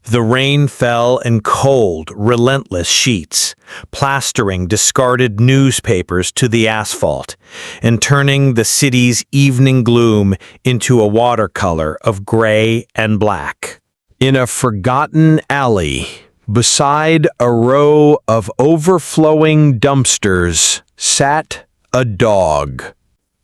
The rain fell in cold, relentless sheets, plastering discarded newspapers to the asphalt and turning the city's evening gloom into a watercolor of gray and black. In a forgotten alley, beside a row of overflowing dumpsters, sat a dog.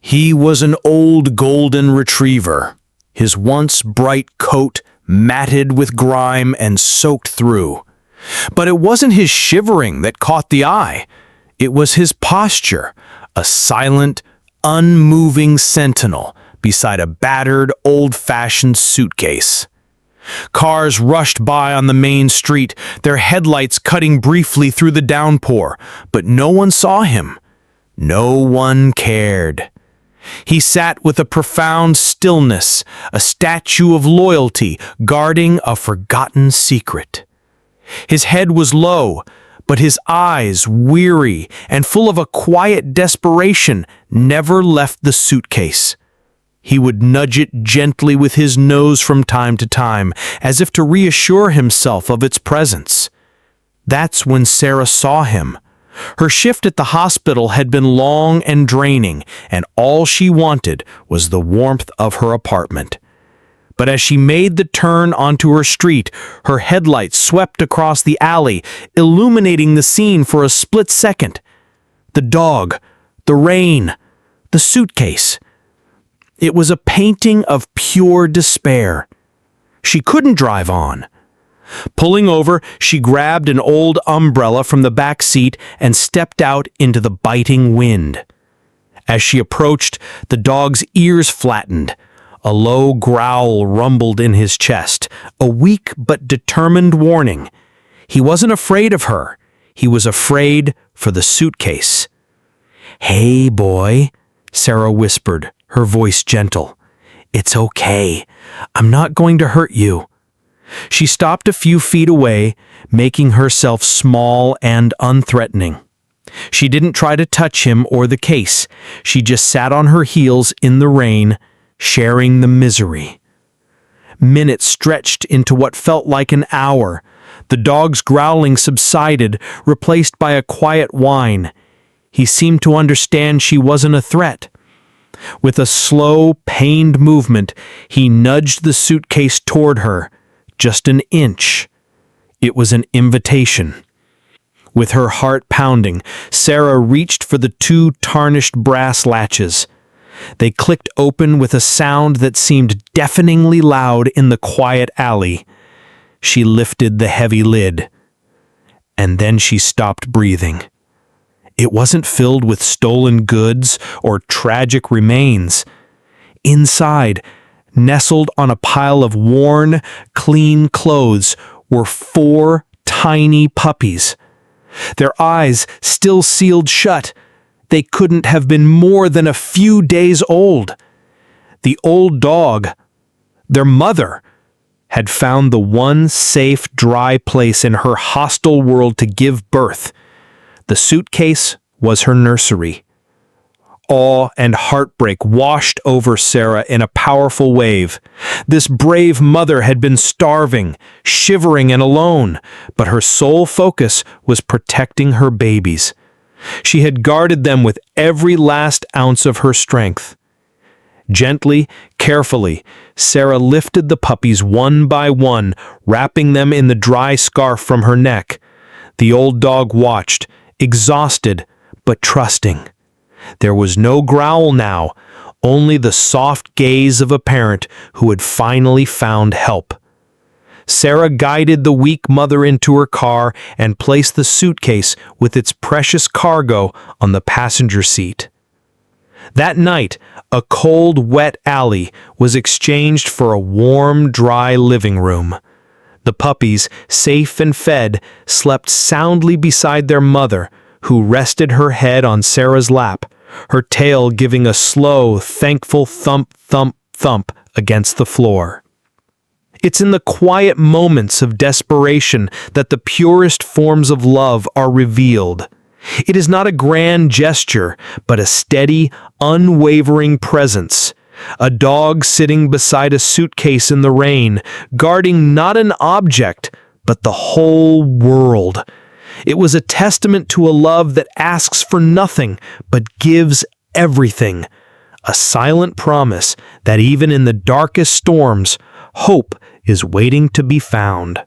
He was an old golden retriever, his once bright coat matted with grime and soaked through. But it wasn't his shivering that caught the eye. It was his posture, a silent, unmoving sentinel beside a battered, old-fashioned suitcase. Cars rushed by on the main street, their headlights cutting briefly through the downpour, but no one saw him. No one cared. He sat with a profound stillness, a statue of loyalty guarding a forgotten secret. His head was low, but his eyes, weary and full of a quiet desperation, never left the suitcase. He would nudge it gently with his nose from time to time, as if to reassure himself of its presence. That's when Sarah saw him. Her shift at the hospital had been long and draining, and all she wanted was the warmth of her apartment. But as she made the turn onto her street, her headlights swept across the alley, illuminating the scene for a split second. The dog, the rain, the suitcase. It was a painting of pure despair. She couldn't drive on. Pulling over, she grabbed an old umbrella from the back seat and stepped out into the biting wind. As she approached, the dog's ears flattened. A low growl rumbled in his chest, a weak but determined warning. He wasn't afraid of her. He was afraid for the suitcase. "Hey, boy," Sarah whispered, her voice gentle. "It's okay. I'm not going to hurt you." She stopped a few feet away, making herself small and unthreatening. She didn't try to touch him or the case. She just sat on her heels in the rain, sharing the misery. Minutes stretched into what felt like an hour. The dog's growling subsided, replaced by a quiet whine. He seemed to understand she wasn't a threat. With a slow, pained movement, he nudged the suitcase toward her. Just an inch. It was an invitation. With her heart pounding, Sarah reached for the two tarnished brass latches. They clicked open with a sound that seemed deafeningly loud in the quiet alley. She lifted the heavy lid. And then she stopped breathing. It wasn't filled with stolen goods or tragic remains. Inside, nestled on a pile of worn, clean clothes, were 4 tiny puppies. Their eyes still sealed shut. They couldn't have been more than a few days old. The old dog, their mother, had found the one safe, dry place in her hostile world to give birth. The suitcase was her nursery. Awe and heartbreak washed over Sarah in a powerful wave. This brave mother had been starving, shivering and alone, but her sole focus was protecting her babies. She had guarded them with every last ounce of her strength. Gently, carefully, Sarah lifted the puppies one by one, wrapping them in the dry scarf from her neck. The old dog watched, exhausted but trusting. There was no growl now, only the soft gaze of a parent who had finally found help. Sarah guided the weak mother into her car and placed the suitcase with its precious cargo on the passenger seat. That night, a cold, wet alley was exchanged for a warm, dry living room. The puppies, safe and fed, slept soundly beside their mother, who rested her head on Sarah's lap, her tail giving a slow, thankful thump, thump, thump against the floor. It's in the quiet moments of desperation that the purest forms of love are revealed. It is not a grand gesture, but a steady, unwavering presence, A dog sitting beside a suitcase in the rain, guarding not an object, but the whole world. It was a testament to a love that asks for nothing, but gives everything. A silent promise that even in the darkest storms, hope is waiting to be found.